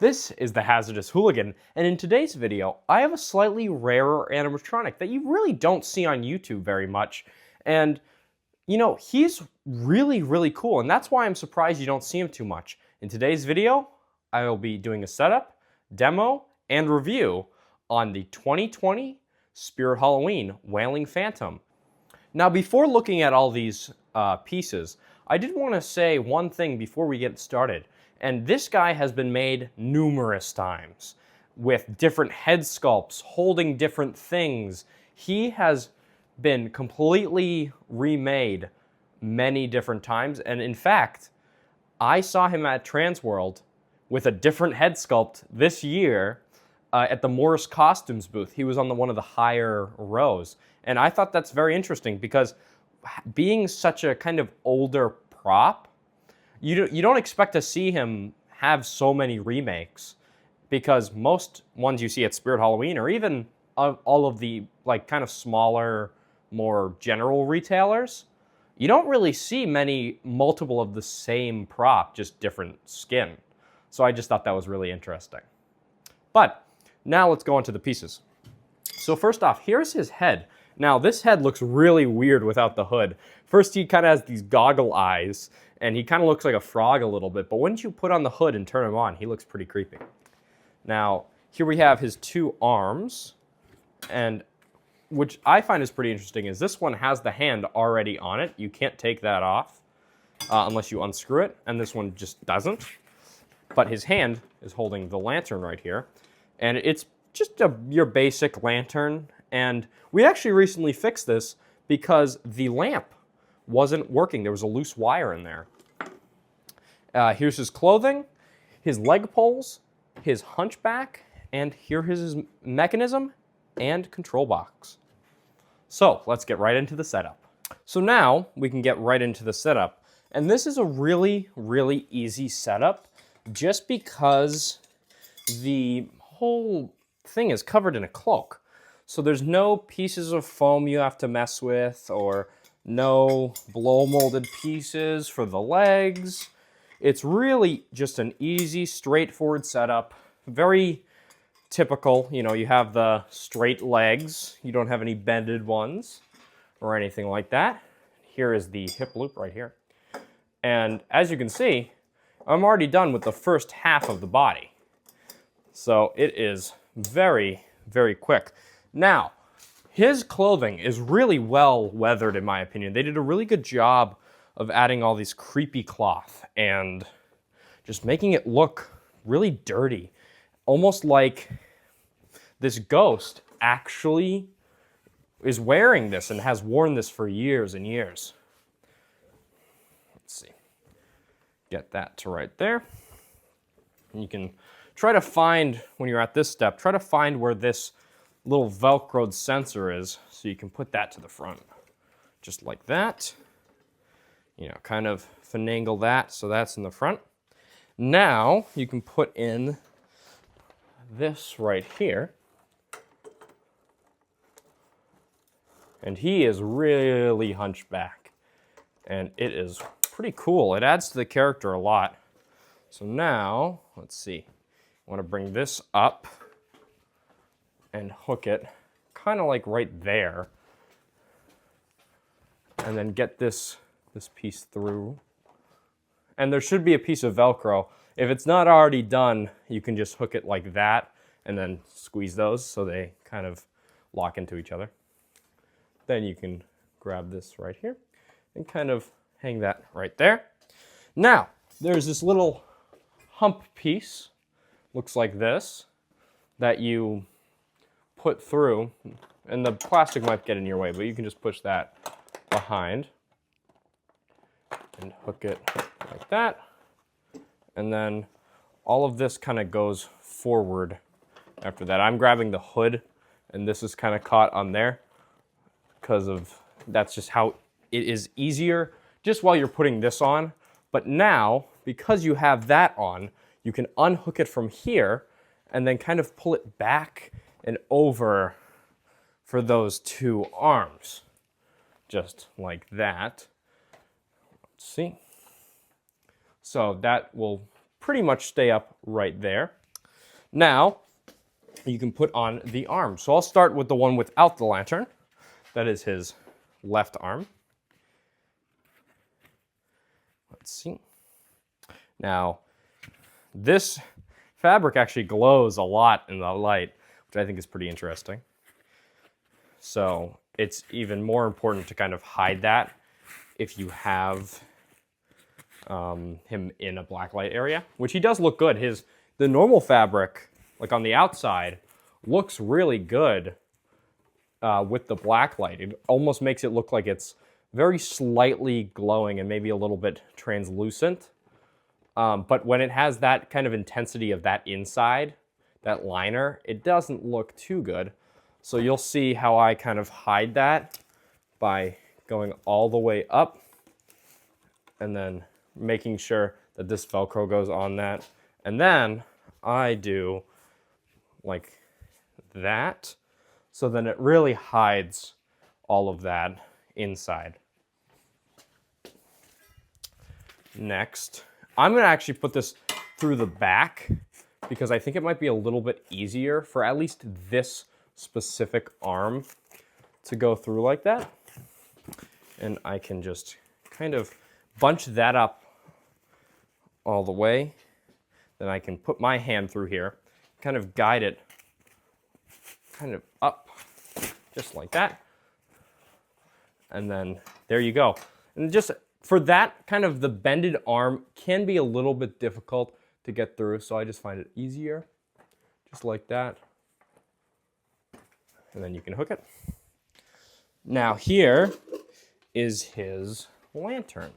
This is the Hazardous Hooligan, and in today's video, I have a slightly rarer animatronic that you really don't see on YouTube very much. And, you know, he's really cool, and that's why I'm surprised you don't see him too much. In today's video, I will be doing a setup, demo, and review on the 2020 Spirit Halloween Wailing Phantom. Now, before looking at all these pieces, I did want to say one thing before we get started. And this guy has been made numerous times with different head sculpts, holding different things. He has been completely remade many different times. And in fact, I saw him at Transworld with a different head sculpt this year at the Morris Costumes booth. He was on one of the higher rows. And I thought that's very interesting because being such a kind of older prop, you don't expect to see him have so many remakes, because most ones you see at Spirit Halloween, or even all of the like kind of smaller, more general retailers, you don't really see multiple of the same prop, just different skin. So I just thought that was really interesting. But now let's go on to the pieces. So first off, here's his head. Now this head looks really weird without the hood. First, he kind of has these goggle eyes, and he kind of looks like a frog a little bit, but once you put on the hood and turn him on, he looks pretty creepy. Now, here we have his two arms, and which I find is pretty interesting is this one has the hand already on it. You can't take that off unless you unscrew it, and this one just doesn't. But his hand is holding the lantern right here, and it's just your basic lantern, and we actually recently fixed this because the lamp wasn't working. There was a loose wire in there. Here's his clothing, his leg poles, his hunchback, and here is his mechanism and control box. So let's get right into the setup. So now we can get right into the setup. And this is a really easy setup just because the whole thing is covered in a cloak. So there's no pieces of foam you have to mess with, or no blow molded pieces for the legs. It's really just an easy, straightforward setup. Very typical, you know, you have the straight legs. You don't have any bended ones or anything like that. Here is the hip loop right here. And as you can see, I'm already done with the first half of the body. So it is very quick. Now, his clothing is really well weathered, in my opinion. They did a really good job of adding all these creepy cloth and just making it look really dirty. Almost like this ghost actually is wearing this and has worn this for years and years. Let's see. Get that to right there. And you can try to find, when you're at this step, try to find where this little Velcroed sensor is, so you can put that to the front. Just like that. You know, kind of finagle that so that's in the front. Now you can put in this right here. And he is really hunchback. And it is pretty cool. It adds to the character a lot. So now, let's see. I want to bring this up and hook it kind of like right there, and then get this piece through. And there should be a piece of Velcro. If it's not already done, you can just hook it like that and then squeeze those so they kind of lock into each other. Then you can grab this right here and kind of hang that right there. Now, there's this little hump piece, looks like this, that you put through, and the plastic might get in your way, but you can just push that behind and hook it like that. And then all of this kind of goes forward after that. I'm grabbing the hood, and this is kind of caught on there because of that's just how it is easier just while you're putting this on. But now, because you have that on, you can unhook it from here and then kind of pull it back and over for those two arms, just like that. Let's see. So that will pretty much stay up right there. Now, you can put on the arm. So I'll start with the one without the lantern. That is his left arm. Let's see. Now, this fabric actually glows a lot in the light, which I think is pretty interesting. So it's even more important to kind of hide that if you have him in a black light area, which he does look good. The normal fabric, like on the outside, looks really good with the black light. It almost makes it look like it's very slightly glowing and maybe a little bit translucent. But when it has that kind of intensity of that inside, that liner, it doesn't look too good. So you'll see how I kind of hide that by going all the way up and then making sure that this Velcro goes on that. And then I do like that. So then it really hides all of that inside. Next, I'm gonna actually put this through the back because I think it might be a little bit easier for at least this specific arm to go through like that. And I can just kind of bunch that up all the way. Then I can put my hand through here, kind of guide it kind of up, just like that. And then there you go. And just for that, kind of the bended arm can be a little bit difficult to get through, so I just find it easier, just like that. And then you can hook it. Now here is his lantern.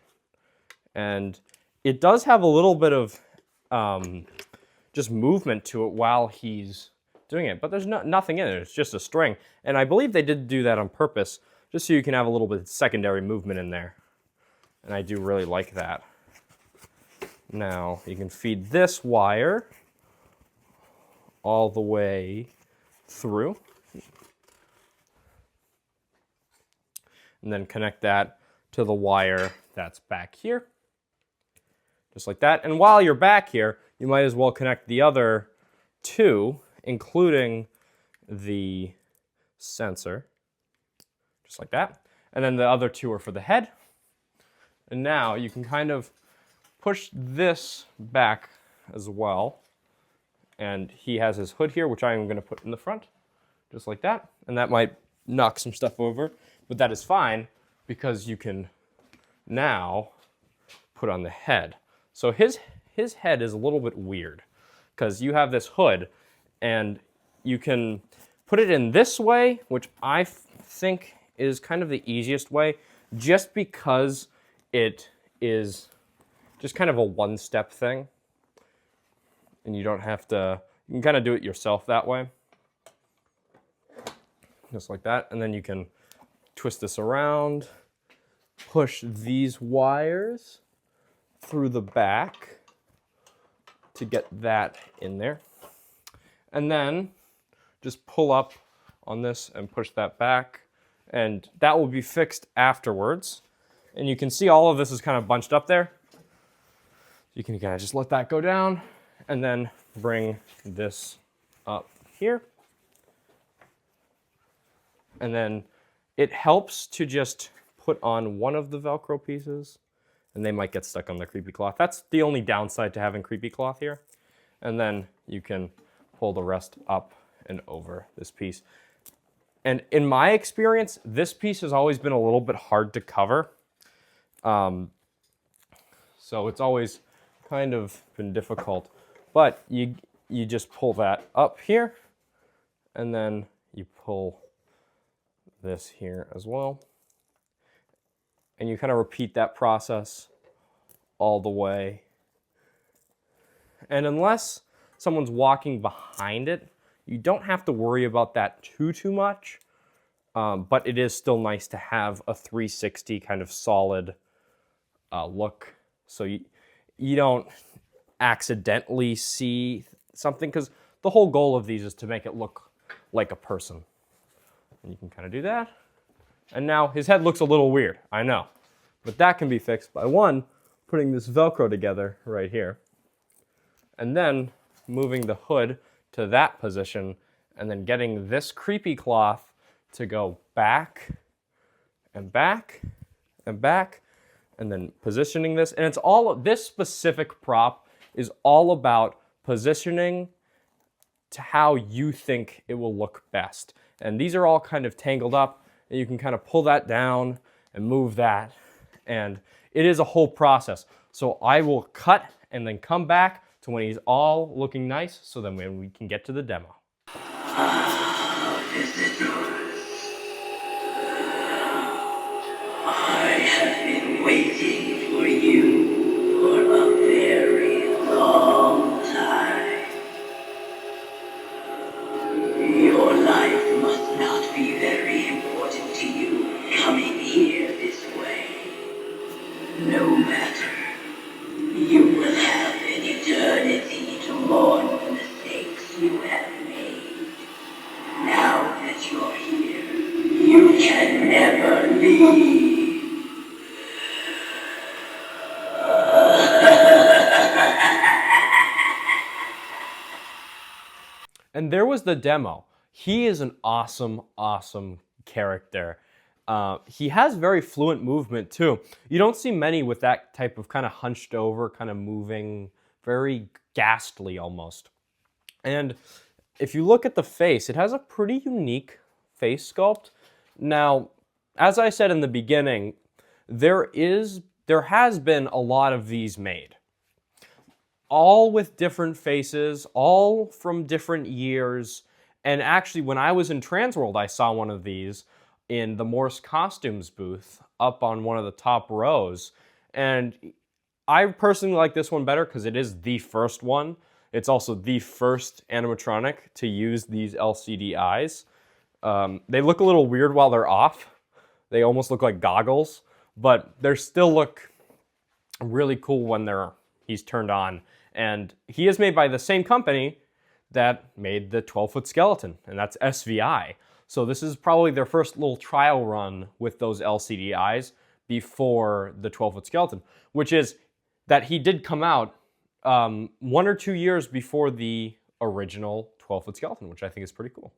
And it does have a little bit of just movement to it while he's doing it, but there's nothing in it. It's just a string. And I believe they did do that on purpose, just so you can have a little bit of secondary movement in there. And I do really like that. Now, you can feed this wire all the way through. And then connect that to the wire that's back here. Just like that. And while you're back here, you might as well connect the other two, including the sensor. Just like that. And then the other two are for the head. And now you can kind of push this back as well. And he has his hood here, which I am going to put in the front, just like that. And that might knock some stuff over, but that is fine because you can now put on the head. So his head is a little bit weird because you have this hood and you can put it in this way, which I think is kind of the easiest way, just because it is just kind of a one-step thing. And you don't have to, you can kind of do it yourself that way. Just like that. And then you can twist this around, push these wires through the back to get that in there. And then just pull up on this and push that back. And that will be fixed afterwards. And you can see all of this is kind of bunched up there. You can kind of just let that go down and then bring this up here. And then it helps to just put on one of the Velcro pieces and they might get stuck on the creepy cloth. That's the only downside to having creepy cloth here. And then you can pull the rest up and over this piece. And in my experience, this piece has always been a little bit hard to cover. So it's always kind of been difficult. But you just pull that up here, and then you pull this here as well. And you kind of repeat that process all the way. And unless someone's walking behind it, you don't have to worry about that too much. But it is still nice to have a 360 kind of solid look. So you don't accidentally see something, because the whole goal of these is to make it look like a person. And you can kind of do that. And now his head looks a little weird, I know. But that can be fixed by one, putting this Velcro together right here. And then moving the hood to that position, and then getting this creepy cloth to go back and back and back, and then positioning this. And it's all, this specific prop is all about positioning to how you think it will look best. And these are all kind of tangled up, and you can kind of pull that down and move that. And it is a whole process. So I will cut and then come back to when he's all looking nice, so then when we can get to the demo. I have been waiting for you for a very long time. Your life must not be very important to you coming here this way. No matter. You will have an eternity to mourn the mistakes you have made. Now that you're here, you can never leave. And there was the demo. He is an awesome, awesome character. He has very fluent movement too. You don't see many with that type of kind of hunched over, kind of moving, very ghastly almost. And if you look at the face, it has a pretty unique face sculpt. Now, as I said in the beginning, there has been a lot of these made. All with different faces, all from different years. And actually, when I was in Transworld, I saw one of these in the Morse Costumes booth up on one of the top rows. And I personally like this one better because it is the first one. It's also the first animatronic to use these LCD eyes. They look a little weird while they're off. They almost look like goggles, but they still look really cool when he's turned on. And he is made by the same company that made the 12-foot skeleton, and that's SVI. So this is probably their first little trial run with those LCD eyes before the 12-foot skeleton, which is that he did come out 1 or 2 years before the original 12-foot skeleton, which I think is pretty cool.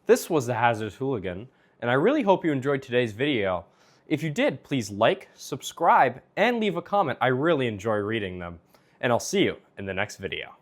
This was the Hazardous Hooligan, and I really hope you enjoyed today's video. If you did, please like, subscribe, and leave a comment. I really enjoy reading them. And I'll see you in the next video.